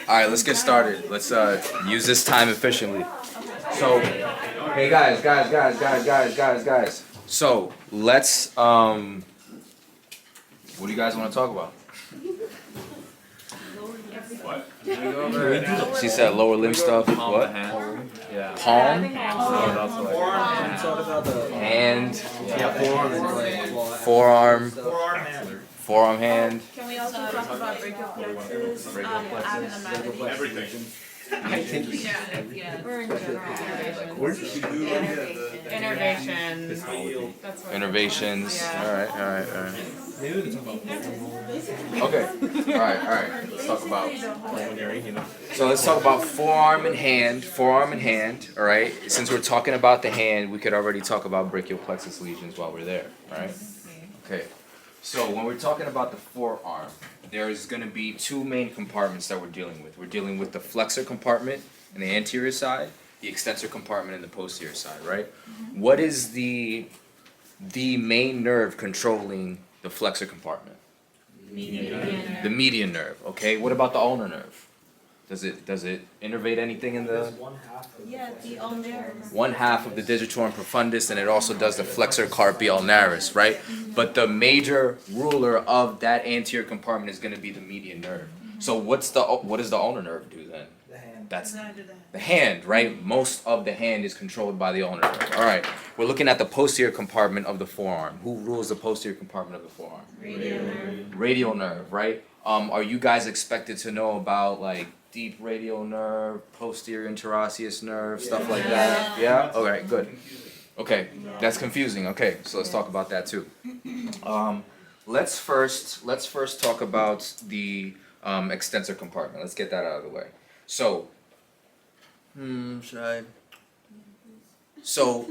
All right, let's get started. Let's use this time efficiently. So, hey guys. So let's what do you guys want to talk about? What? She said lower limb stuff. What? Yeah. Palm, hand, forearm, forearm hand. Can we also talk about brachial plexus, ab and anatomy? Everything. Yeah. Or in general. Innervations. That's what. Innervations. Yeah. All right. Okay. All right. Let's talk about. So let's talk about forearm and hand. All right. Since we're talking about the hand, we could already talk about brachial plexus lesions while we're there. All right. Okay. So when we're talking about the forearm, there's going to be two main compartments that we're dealing with. We're dealing with the flexor compartment in the anterior side, the extensor compartment in the posterior side, right? What is the main nerve controlling the flexor compartment? The median nerve. Okay. What about the ulnar nerve? Does it innervate anything in the Yeah, the ulnar. one half of the digitorum profundus, and it also does the flexor carpi ulnaris, right? But the major ruler of that anterior compartment is going to be the median nerve. So what does the ulnar nerve do then? The hand. That's the hand, right? Most of the hand is controlled by the ulnar nerve. All right, we're looking at the posterior compartment of the forearm. Who rules the posterior compartment of the forearm? Radial nerve. Radial nerve, right? Are you guys expected to know about like deep radial nerve, posterior interosseous nerve, stuff like that? Yeah? Okay, good. Okay, that's confusing. Okay, so let's talk about that too. Let's first talk about the extensor compartment. Let's get that out of the way. So, So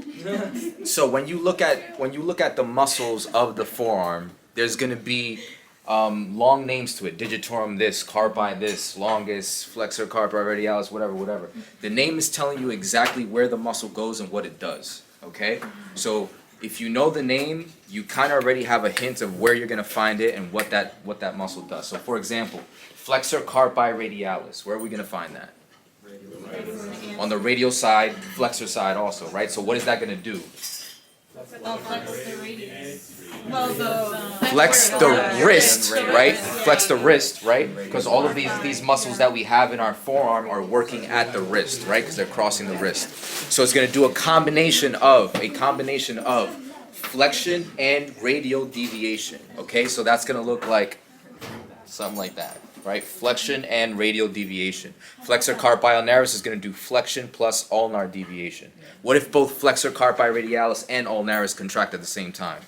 when you look at the muscles of the forearm, there's gonna be long names to it. Digitorum this, carpi this, longus, flexor carpi radialis, whatever. The name is telling you exactly where the muscle goes and what it does. Okay? So if you know the name, you kind of already have a hint of where you're gonna find it and what that muscle does. So for example, flexor carpi radialis, where are we gonna find that? On the radial side, flexor side also, right? So what is that gonna do? Oh, flex the radius. Well, Flex the wrist, right? Flex the wrist, right? Because all of these muscles that we have in our forearm are working at the wrist, right? Because they're crossing the wrist. So it's going to do a combination of flexion and radial deviation. Okay, so that's going to look like something like that, right? Flexion and radial deviation. Flexor carpi ulnaris is going to do flexion plus ulnar deviation. What if both flexor carpi radialis and ulnaris contract at the same time?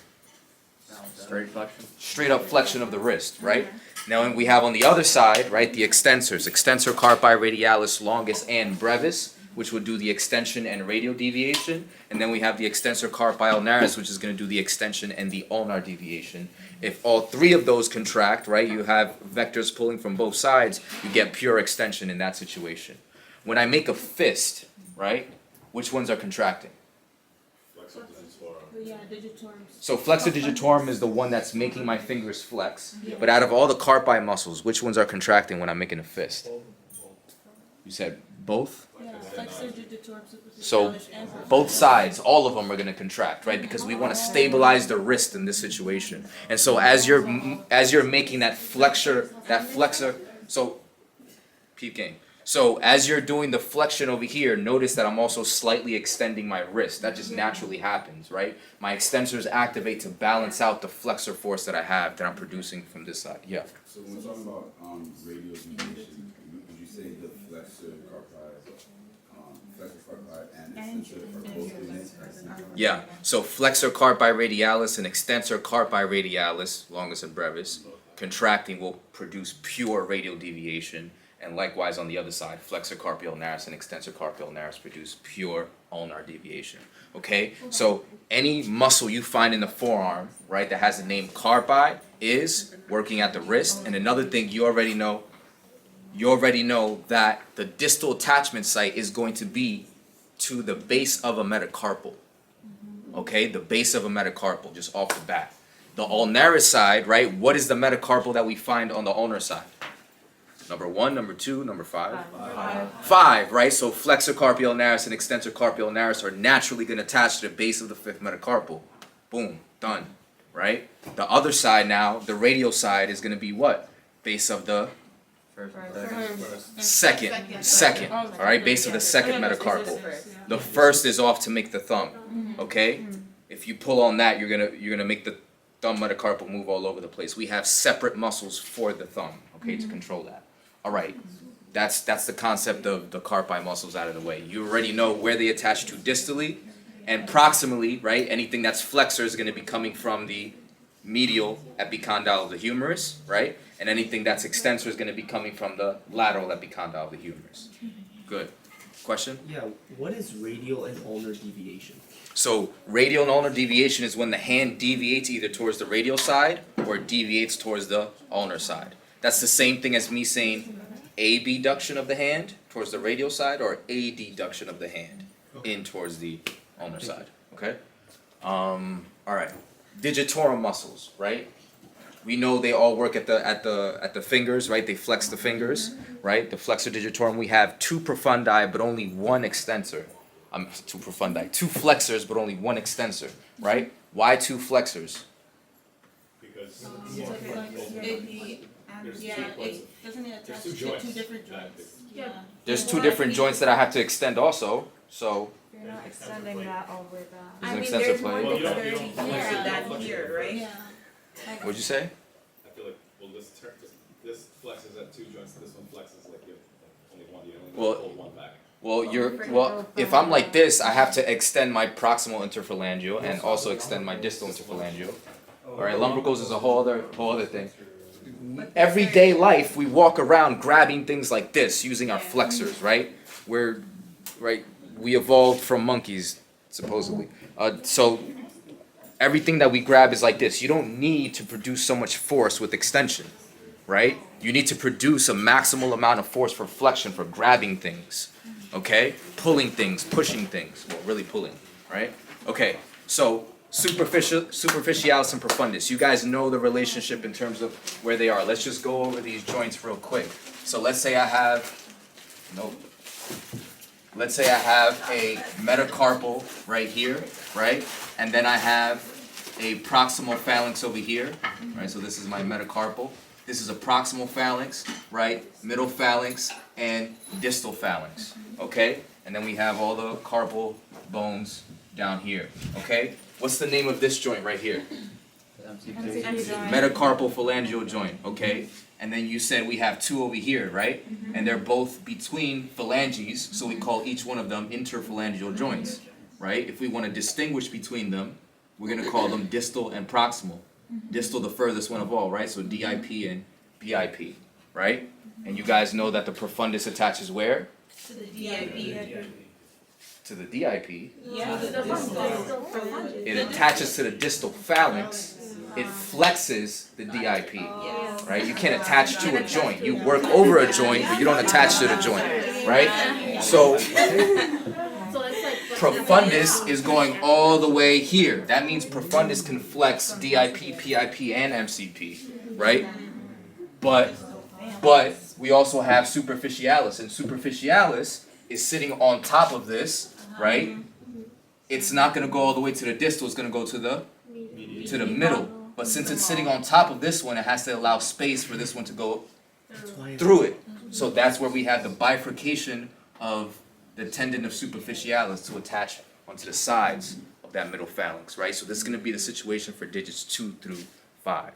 Straight flexion. Straight up flexion of the wrist, right? Now we have on the other side, right, the extensors, extensor carpi radialis longus and brevis, which would do the extension and radial deviation, and then we have the extensor carpi ulnaris, which is going to do the extension and the ulnar deviation. If all three of those contract, right, you have vectors pulling from both sides, you get pure extension in that situation. When I make a fist, right, which ones are contracting? yeah, digitorum. So flexor digitorum is the one that's making my fingers flex. But out of all the carpi muscles, which ones are contracting when I'm making a fist? You said both? Yeah, flexor digitorum So superficialis and both sides, all of them are going to contract, right? Because we want to stabilize the wrist in this situation. And so as you're making that flexor, so peep game. So as you're doing the flexion over here, notice that I'm also slightly extending my wrist. That just naturally happens, right? My extensors activate to balance out the flexor force that I have that I'm producing from this side. Yeah. So when we're talking about radial deviation, would you say the flexor carpi and extensor are both in it? Yeah. So flexor carpi radialis and extensor carpi radialis, longus and brevis, contracting will produce pure radial deviation. And likewise on the other side, flexor carpi ulnaris and extensor carpi ulnaris produce pure ulnar deviation. Okay? So any muscle you find in the forearm, right, that has the name carpi is working at the wrist. And another thing you already know that the distal attachment site is going to be to the base of a metacarpal. okay? The base of a metacarpal, just off the bat. The ulnaris side, right? What is the metacarpal that we find on the ulnar side? Number 1, number 2, number 5? 5, right? So flexor carpi ulnaris and extensor carpi ulnaris are naturally going to attach to the base of the 5th metacarpal. Boom, done, right? The other side now, the radial side, is going to be what? Base of the second, all right? Base of the 2nd metacarpal. The 1st is off to make the thumb, okay? If you pull on that, you're gonna make the thumb metacarpal move all over the place. We have separate muscles for the thumb, okay, to control that. All right, that's the concept of the carpi muscles out of the way. You already know where they attach to distally and proximally, right? Anything that's flexor is going to be coming from the medial epicondyle of the humerus, right? And anything that's extensor is going to be coming from the lateral epicondyle of the humerus. Good. Question? Yeah, what is radial and ulnar deviation? So radial and ulnar deviation is when the hand deviates either towards the radial side or deviates towards the ulnar side. That's the same thing as me saying abduction of the hand towards the radial side or adduction of the hand in towards the ulnar side. Okay? All right. Digitorum muscles, right? We know they all work at the fingers, right? They flex the fingers, right? The flexor digitorum. We have 2 profundi but only 1 extensor. 2 profundi, 2 flexors but only 1 extensor, right? Why 2 flexors? Because Doesn't it attach two to joints. 2 different joints? Yeah. There's 2 different joints that I have to extend also. So You're not extending that over the. There's I an mean, extensor there's plate. more Well, you don't- dexterity you don't- here yeah. than here, right? Yeah. what'd you say? I feel like, well, this flexes at 2 joints, this one flexes like you have only one, you only Well, pull one back. Well, if I'm like this, I have to extend my proximal interphalangeal and also extend my distal interphalangeal. All right, lumbricals is a whole other thing. Everyday life, we walk around grabbing things like this using our flexors, right? We evolved from monkeys, supposedly. So everything that we grab is like this. You don't need to produce so much force with extension, right? You need to produce a maximal amount of force for flexion, for grabbing things, okay? Pulling things, pushing things. Well, really pulling, right? Okay, so superficialis and profundus. You guys know the relationship in terms of where they are. Let's just go over these joints real quick. So let's say I have, let's say I have a metacarpal right here, right? And then I have a proximal phalanx over here, right? So this is my metacarpal. This is a proximal phalanx, right? Middle phalanx and distal phalanx, okay? And then we have all the carpal bones down here, okay? What's the name of this joint right here? Metacarpal phalangeal joint, okay? And then you said we have 2 over here, right? And they're both between phalanges, so we call each one of them interphalangeal joints, right? If we want to distinguish between them, we're going to call them distal and proximal. Distal, the furthest one of all, right? So DIP and BIP, right? And you guys know that the profundus attaches where? To the DIP. To the DIP. Yeah. It attaches to the distal phalanx. It flexes the DIP, right? You can't attach to a joint. You work over a joint, but you don't attach to the joint, right? So profundus is going all the way here. That means profundus can flex DIP, PIP, and MCP, right? But we also have superficialis, and superficialis is sitting on top of this, right? It's not going to go all the way to the distal. It's going to go to the middle. But since it's sitting on top of this one, it has to allow space for this one to go through it. So that's where we have the bifurcation of the tendon of superficialis to attach onto the sides of that middle phalanx, right? So this is going to be the situation for digits 2 through 5,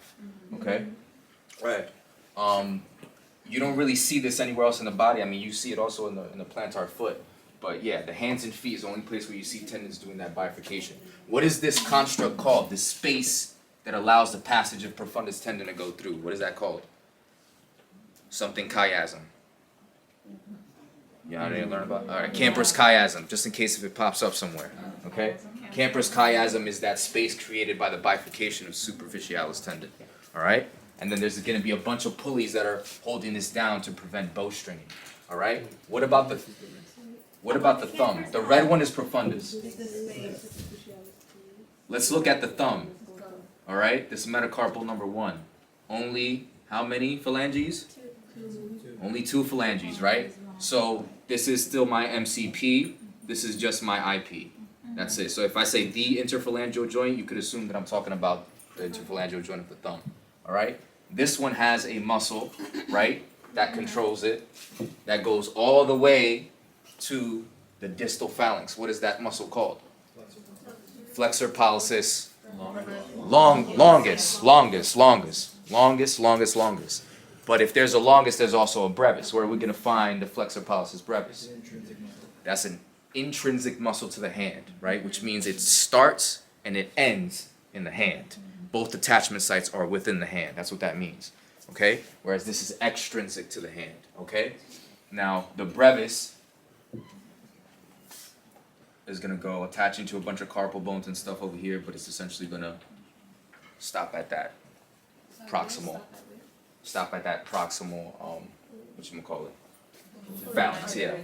okay? Right. You don't really see this anywhere else in the body. I mean, you see it also in the plantar foot. But yeah, the hands and feet is the only place where you see tendons doing that bifurcation. What is this construct called? This space that allows the passage of profundus tendon to go through. What is that called? Something chiasm. You already learned about? All right, camper's chiasm, just in case if it pops up somewhere. Okay? Camper's chiasm is that space created by the bifurcation of superficialis tendon. All right? And then there's going to be a bunch of pulleys that are holding this down to prevent bowstringing. All right? What about the thumb? The red one is profundus. Let's look at the thumb. All right, this is metacarpal number 1. Only how many phalanges? Only 2 phalanges, right? So this is still my MCP. This is just my IP. That's it. So if I say the interphalangeal joint, you could assume that I'm talking about the interphalangeal joint of the thumb. All right. This one has a muscle, right, that controls it, that goes all the way to the distal phalanx. What is that muscle called? Flexor pollicis longest. But if there's a longest, there's also a brevis. Where are we going to find the flexor pollicis brevis? That's an intrinsic muscle to the hand, right? Which means it starts and it ends in the hand. Both attachment sites are within the hand. That's what that means, okay? Whereas this is extrinsic to the hand, okay? Now, the brevis is going to go attaching to a bunch of carpal bones and stuff over here, but it's essentially going to stop at that proximal, whatchamacallit? Phalanx, yeah.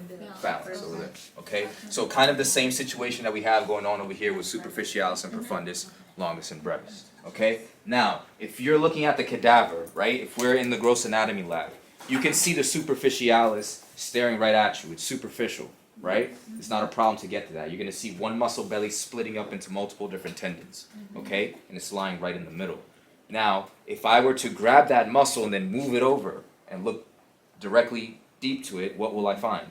Phalanx over there, okay? So kind of the same situation that we have going on over here with superficialis and profundus, longus and brevis, okay? Now, if you're looking at the cadaver, right, if we're in the gross anatomy lab, you can see the superficialis staring right at you. It's superficial, right? It's not a problem to get to that. You're going to see one muscle belly splitting up into multiple different tendons, okay? And it's lying right in the middle. Now, if I were to grab that muscle and then move it over and look directly deep to it, what will I find?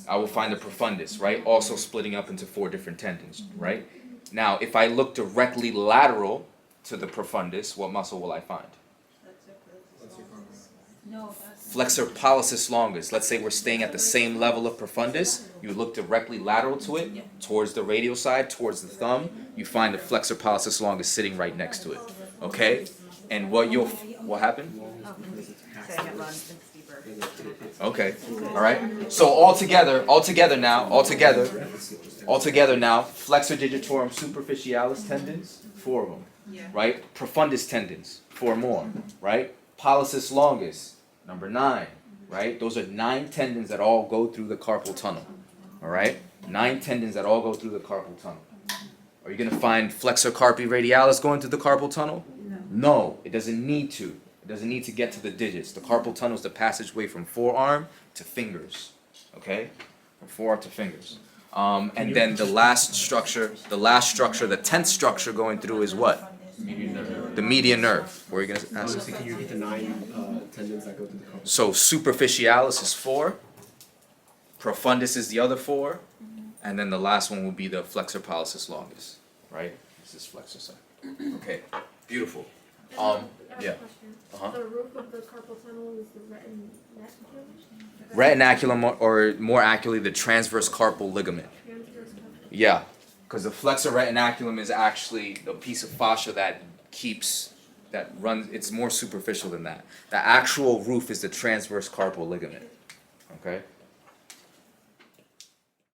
I will find the profundus, right? Also splitting up into 4 different tendons, right? Now, if I look directly lateral to the profundus, what muscle will I find? Flexor pollicis longus. Let's say we're staying at the same level of profundus. You look directly lateral to it, towards the radial side, towards the thumb. You find the flexor pollicis longus sitting right next to it. Okay? And what happened? Saying it runs deeper. Okay. All right. So altogether now, flexor digitorum superficialis tendons, 4 of them. Right? Profundus tendons, 4 more. Right? Pollicis longus, number 9. Right? Those are 9 tendons that all go through the carpal tunnel. All right? 9 tendons that all go through the carpal tunnel. Are you going to find flexor carpi radialis going through the carpal tunnel? No, it doesn't need to. It doesn't need to get to the digits. The carpal tunnel is the passageway from forearm to fingers. Okay? From forearm to fingers. And then the last structure, the 10th structure going through is what? The median nerve. Where are you going to ask? Can you get the 9 tendons that go through the carpal? So superficialis is 4. Profundus is the other 4. And then the last one will be the flexor pollicis longus. Right? This is flexor side. Okay. Beautiful. Yeah. Uh-huh. The roof of the carpal tunnel is the retinaculum? Retinaculum, or more accurately, the transverse carpal ligament. Transverse carpal. Yeah, because the flexor retinaculum is actually the piece of fascia that runs, it's more superficial than that. The actual roof is the transverse carpal ligament. Okay?